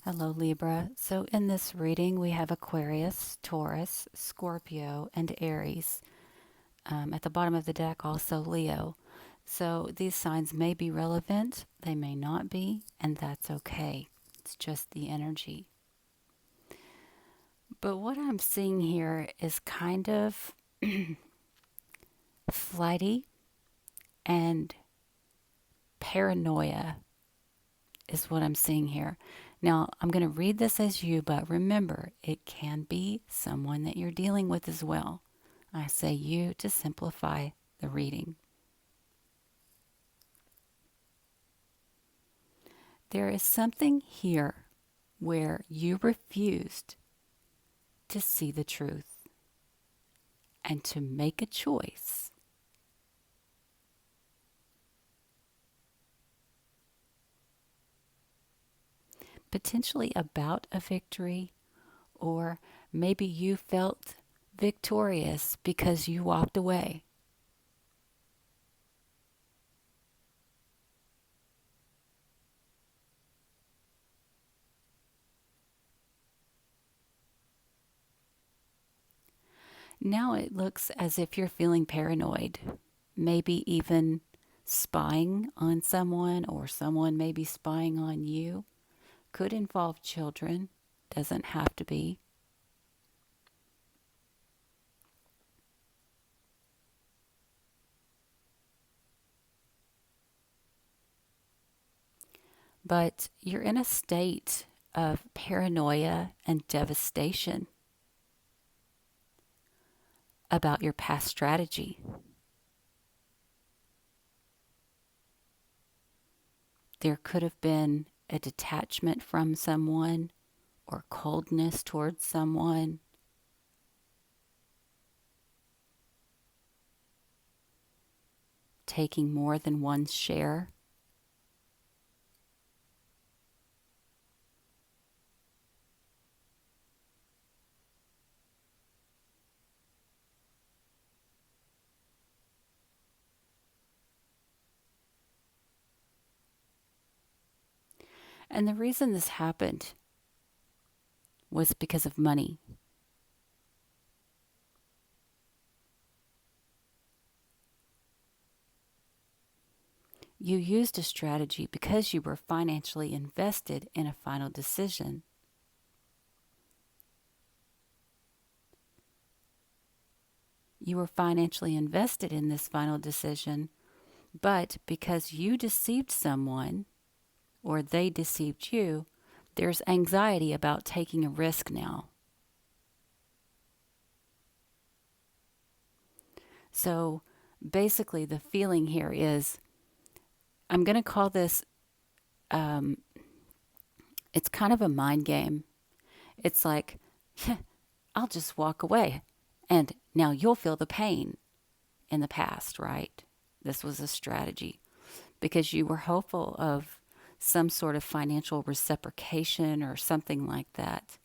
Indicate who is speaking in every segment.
Speaker 1: Hello, Libra. So, in this reading, we have Aquarius, Taurus, Scorpio, and Aries. At the bottom of the deck, also Leo. So, these signs may be relevant, they may not be, and that's okay. It's just the energy. But what I'm seeing here is kind of flighty and paranoia, is what I'm seeing here. Now, I'm going to read this as you, but remember, it can be someone that you're dealing with as well. I say you to simplify the reading. There is something here where you refused to see the truth and to make a choice. Potentially about a victory, or maybe you felt victorious because you walked away. Now it looks as if you're feeling paranoid, maybe even spying on someone, or someone maybe spying on you. Could involve children, doesn't have to be. But you're in a state of paranoia and devastation about your past strategy. There could have been a detachment from someone or coldness towards someone. Taking more than one's share. And the reason this happened was because of money. You used a strategy because you were financially invested in a final decision. You were financially invested in this final decision, but because you deceived someone or they deceived you, there's anxiety about taking a risk now. So basically, the feeling here is, I'm going to call this, it's kind of a mind game. It's like, I'll just walk away. And now you'll feel the pain in the past, right? This was a strategy because you were hopeful of some sort of financial reciprocation or something like that.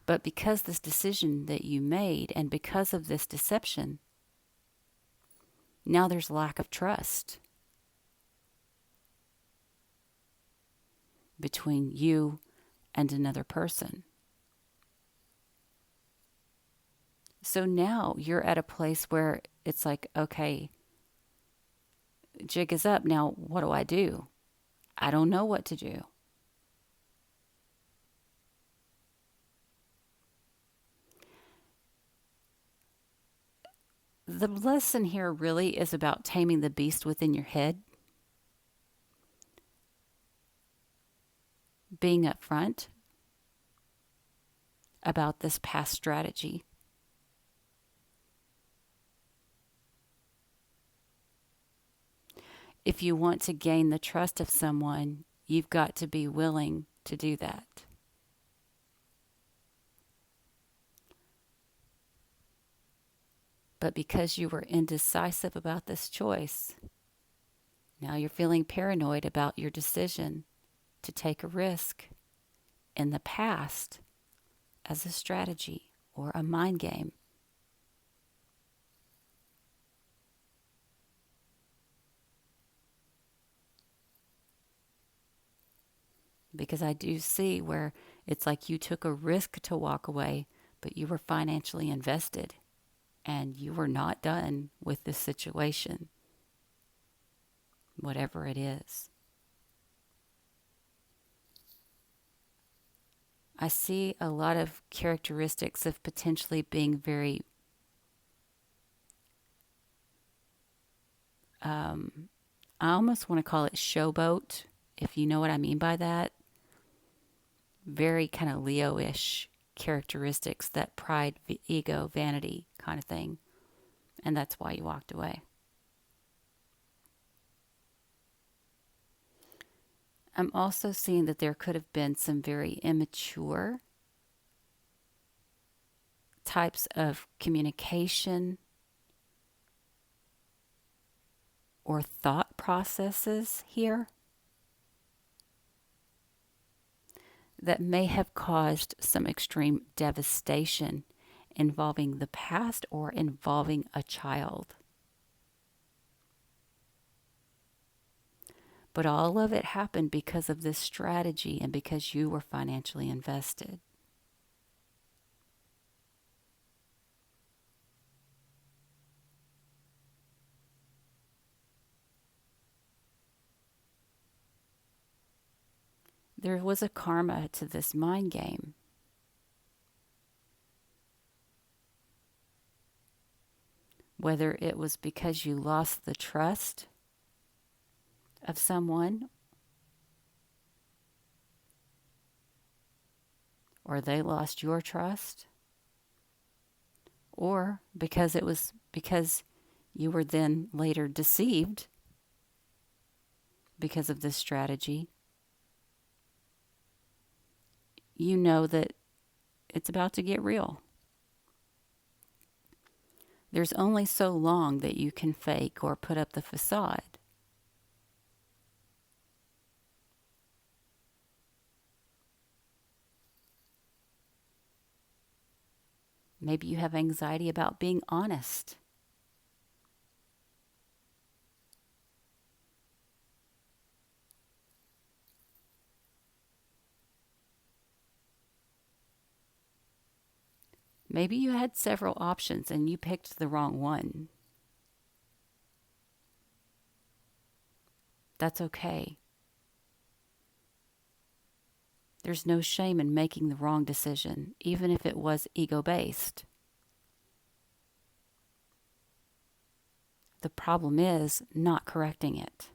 Speaker 1: But because this decision that you made and because of this deception, now there's lack of trust between you and another person. So now you're at a place where it's like, okay, jig is up. Now, what do I do? I don't know what to do. The lesson here really is about taming the beast within your head, being upfront about this past strategy. If you want to gain the trust of someone, you've got to be willing to do that. But because you were indecisive about this choice, now you're feeling paranoid about your decision to take a risk in the past as a strategy or a mind game. because I do see where it's like you took a risk to walk away, but you were financially invested and you were not done with this situation, whatever it is. I see a lot of characteristics of potentially being very I almost want to call it showboat, if you know what I mean by that. Very kind of Leo-ish characteristics, that pride, ego, vanity kind of thing. And that's why you walked away. I'm also seeing that there could have been some very immature types of communication or thought processes here that may have caused some extreme devastation involving the past or involving a child. But all of it happened because of this strategy and because you were financially invested. There was a karma to this mind game. Whether it was because you lost the trust of someone, or they lost your trust, or because it was because you were then later deceived because of this strategy, you know that it's about to get real. There's only so long that you can fake or put up the facade. Maybe you have anxiety about being honest. Maybe you had several options and you picked the wrong one. That's okay. There's no shame in making the wrong decision, even if it was ego-based. The problem is not correcting it.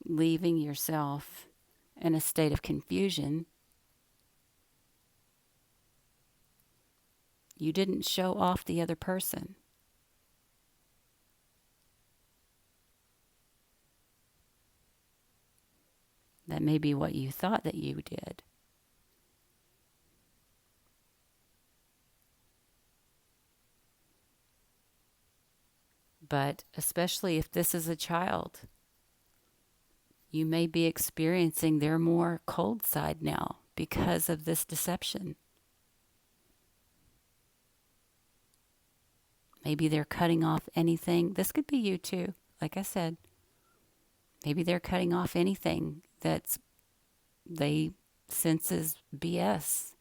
Speaker 1: Leaving yourself in a state of confusion. You didn't show off the other person. That may be what you thought that you did. But especially if this is a child, you may be experiencing their more cold side now because of this deception. Maybe they're cutting off anything. This could be you too, like I said. Maybe they're cutting off anything that's they sense is BS.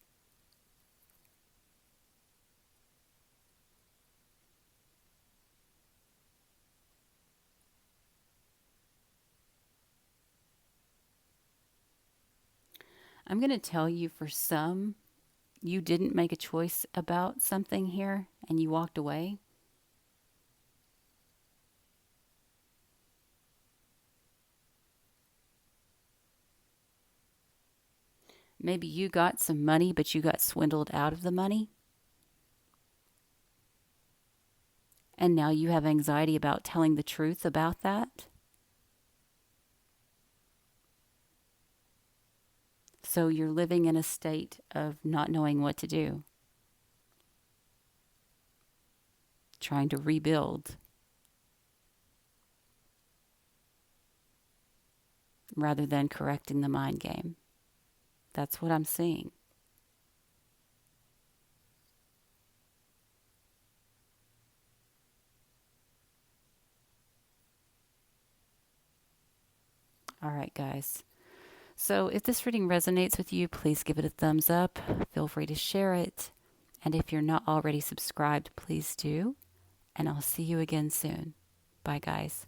Speaker 1: I'm going to tell you, for some, you didn't make a choice about something here and you walked away. Maybe you got some money, but you got swindled out of the money. And now you have anxiety about telling the truth about that. So you're living in a state of not knowing what to do. Trying to rebuild. Rather than correcting the mind game. That's what I'm seeing. All right, guys. So if this reading resonates with you, please give it a thumbs up. Feel free to share it. And if you're not already subscribed, please do. And I'll see you again soon. Bye, guys.